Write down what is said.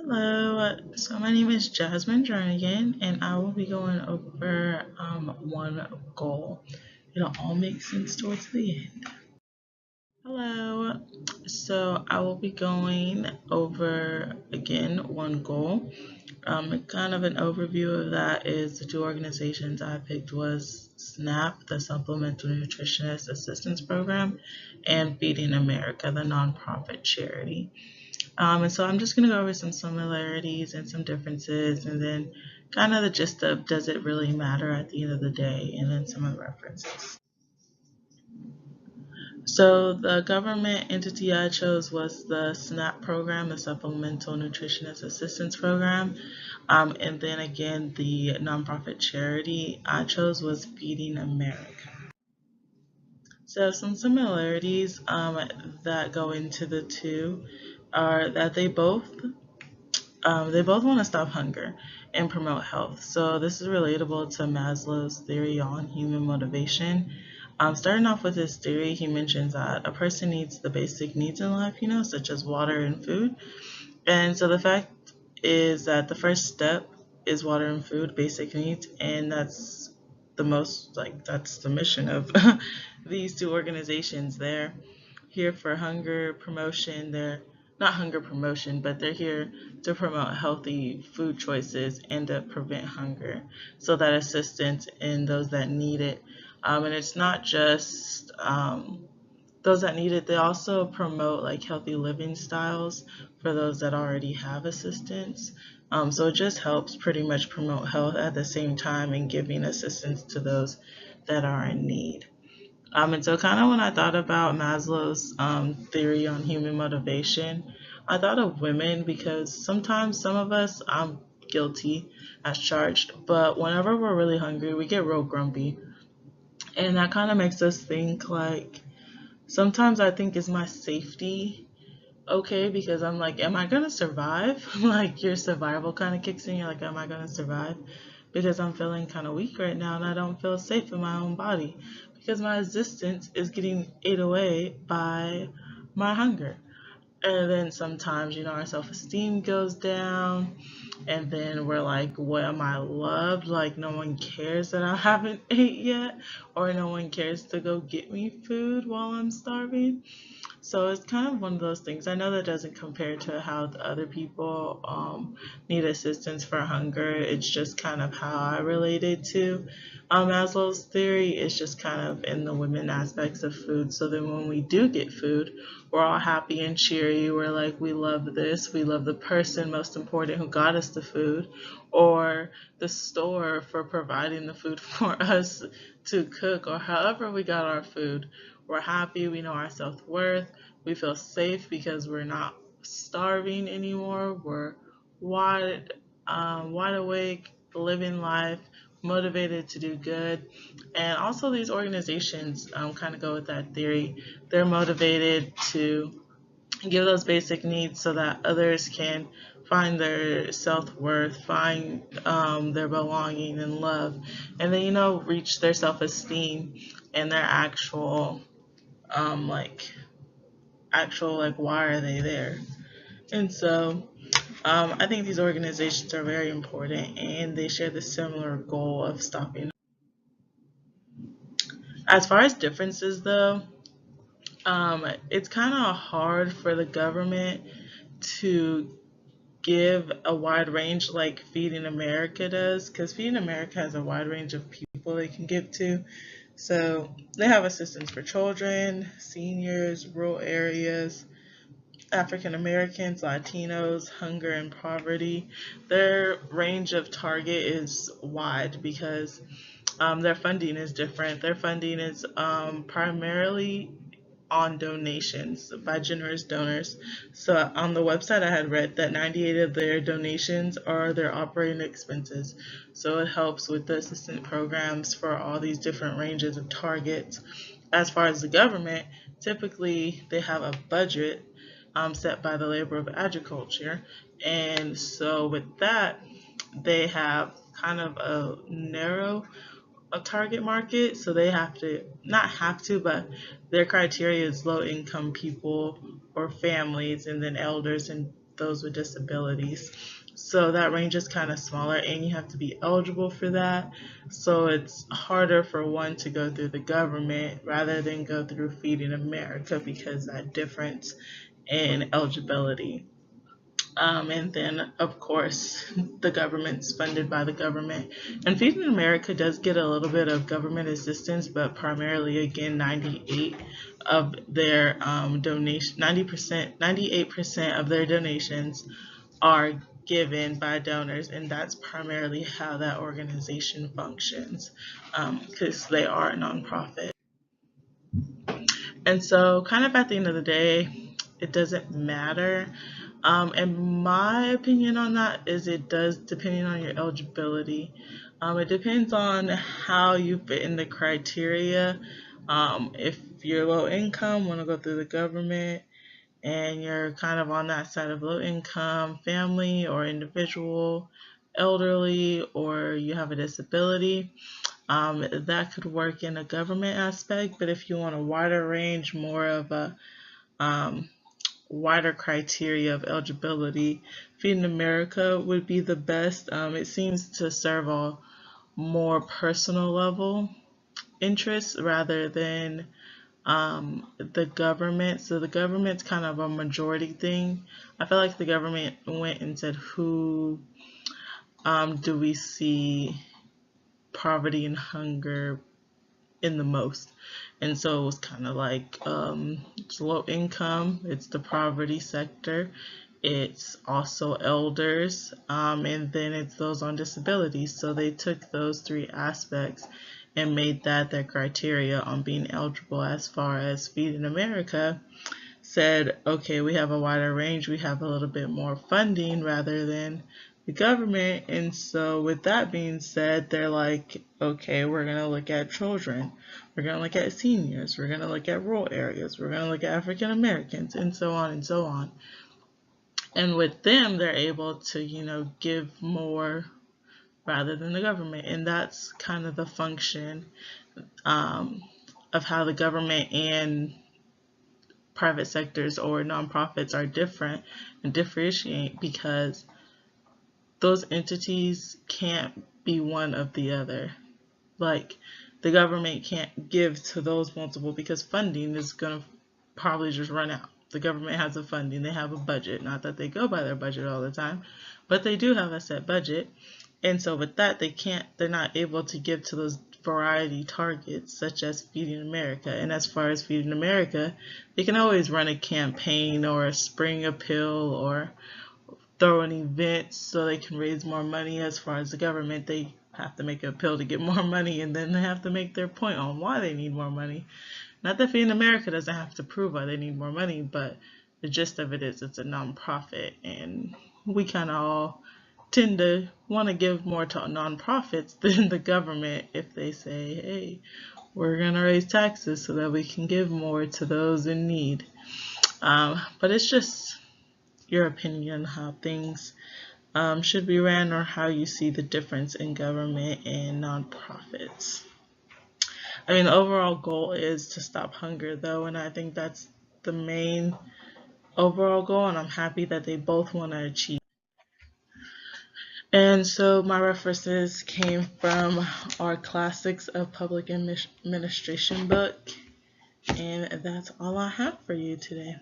Hello, so my name is Jasmine Jernigan, and I will be going over one goal. It'll all make sense towards the end. Hello, so I will be going over again one goal. Kind of an overview of that is the two organizations I picked was SNAP, the Supplemental Nutritionist Assistance Program, and Feeding America, the nonprofit charity. And so I'm just going to go over some similarities and some differences, and then kind of the gist of does it really matter at the end of the day, and then some of the references. So the government entity I chose was the SNAP program, the Supplemental Nutritionist Assistance Program. And then again, the nonprofit charity I chose was Feeding America. So some similarities that go into the two are that they both want to stop hunger and promote health. So this is relatable to Maslow's theory on human motivation. Starting off with his theory, he mentions that a person needs the basic needs in life, such as water and food. And so the fact is that the first step is water and food, basic needs, and that's the mission of these two organizations. They're here for hunger promotion. They're not hunger promotion, but they're here to promote healthy food choices and to prevent hunger. So that assistance in those that need it. And it's not just those that need it, they also promote like healthy living styles for those that already have assistance. So it just helps pretty much promote health at the same time and giving assistance to those that are in need. And so, kind of when I thought about Maslow's theory on human motivation, I thought of women because sometimes some of us, I'm guilty as charged, but whenever we're really hungry, we get real grumpy. And that kind of makes us think like, sometimes I think, is my safety okay? Because I'm like, am I going to survive? Like, your survival kind of kicks in. You're like, am I going to survive? Because I'm feeling kind of weak right now and I don't feel safe in my own body because my existence is getting ate away by my hunger. And then sometimes, our self esteem goes down, and then we're like, what, am I loved? Like, no one cares that I haven't ate yet, or no one cares to go get me food while I'm starving. So it's kind of one of those things. I know that doesn't compare to how the other people need assistance for hunger. It's just kind of how I related to Maslow's theory. It's just kind of in the women aspects of food. So then when we do get food, we're all happy and cheery. We're like, we love this. We love the person most important who got us the food, or the store for providing the food for us to cook, or however we got our food. We're happy, we know our self worth, we feel safe because we're not starving anymore. We're wide awake, living life, motivated to do good. And also, these organizations kind of go with that theory. They're motivated to give those basic needs so that others can find their self-worth, find their belonging and love, and then reach their self-esteem and their um like like why are they there. And so I think these organizations are very important and they share the similar goal of stopping. As far as differences though, it's kind of hard for the government to give a wide range like Feeding America does, because Feeding America has a wide range of people they can give to. So they have assistance for children, seniors, rural areas, African Americans, Latinos, hunger and poverty. Their range of target is wide because their funding is different. Their funding is primarily on donations by generous donors. So on the website, I had read that 98 of their donations are their operating expenses. So it helps with the assistant programs for all these different ranges of targets. As far as the government, typically they have a budget set by the Labor of Agriculture. And so with that, they have kind of a narrow a target market, so they have to not have to, but their criteria is low income people or families, and then elders and those with disabilities. So that range is kind of smaller, and you have to be eligible for that. So it's harder for one to go through the government rather than go through Feeding America because that difference in eligibility. And then, of course, the government's funded by the government. And Feeding America does get a little bit of government assistance, but primarily, again, 98 of their donation, 90%, 98% of their donations are given by donors, and that's primarily how that organization functions, because they are a nonprofit. And so, kind of at the end of the day, it doesn't matter. And my opinion on that is it does, depending on your eligibility. It depends on how you fit in the criteria. If you're low income, want to go through the government, and you're kind of on that side of low income, family or individual, elderly, or you have a disability, that could work in a government aspect. But if you want a wider range, more of a wider criteria of eligibility, Feeding America would be the best. It seems to serve a more personal level interests rather than the government. So the government's kind of a majority thing. I feel like the government went and said, who do we see poverty and hunger in the most? And so it was kind of like it's low income, it's the poverty sector, it's also elders, and then it's those on disabilities. So they took those three aspects and made that their criteria on being eligible. As far as Feeding America said, okay, we have a wider range, we have a little bit more funding rather than the government. And so with that being said, they're like, okay, we're going to look at children, we're going to look at seniors, we're going to look at rural areas, we're going to look at African Americans, and so on and so on. And with them, they're able to, give more rather than the government. And that's kind of the function of how the government and private sectors or nonprofits are different and differentiate, because those entities can't be one of the other. Like, the government can't give to those multiple because funding is going to probably just run out. The government has a funding, they have a budget. Not that they go by their budget all the time, but they do have a set budget. And so with that, they're not able to give to those variety targets such as Feeding America. And as far as Feeding America, they can always run a campaign or spring a pill or throw an event so they can raise more money. As far as the government, they have to make a pill to get more money, and then they have to make their point on why they need more money. Not that Feeding America doesn't have to prove why they need more money, but the gist of it is it's a nonprofit, and we kind of all tend to want to give more to nonprofits than the government if they say, hey, we're going to raise taxes so that we can give more to those in need. But it's just your opinion how things should be ran, or how you see the difference in government and nonprofits. I mean, the overall goal is to stop hunger, though, and I think that's the main overall goal, and I'm happy that they both want to achieve. And so my references came from our Classics of Public Administration book, and that's all I have for you today.